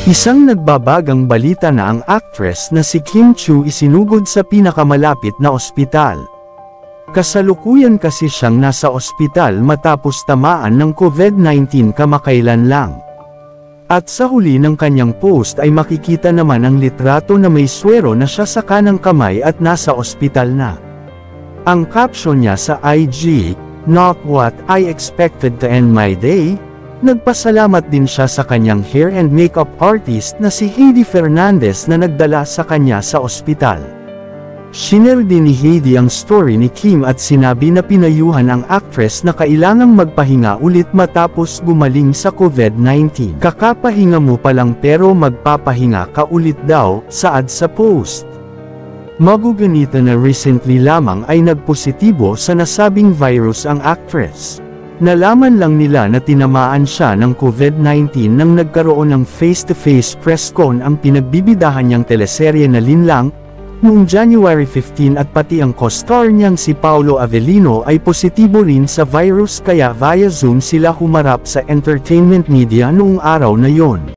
Isang nagbabagang balita na ang actress na si Kim Chiu isinugod sa pinakamalapit na ospital. Kasalukuyan kasi siyang nasa ospital matapos tamaan ng COVID-19 kamakailan lang. At sa huli ng kanyang post ay makikita naman ang litrato na may swero na siya sa kanang kamay at nasa ospital na. Ang caption niya sa IG, "Not what I expected to end my day." Nagpasalamat din siya sa kanyang hair and makeup artist na si Heidi Fernandez na nagdala sa kanya sa ospital. Shinare din ni Heidi ang story ni Kim at sinabi na pinayuhan ang actress na kailangang magpahinga ulit matapos gumaling sa COVID-19. "Kakapahinga mo pa lang pero magpapahinga ka ulit daw," saad sa post. Maguganita na recently lamang ay nagpositibo sa nasabing virus ang actress. Nalaman lang nila na tinamaan siya ng COVID-19 nang nagkaroon ng face-to-face press con ang pinagbibidahan niyang teleserye na Linlang, noong January 15 at pati ang co-star niyang si Paolo Avellino ay positibo rin sa virus kaya via Zoom sila humarap sa entertainment media noong araw na yon.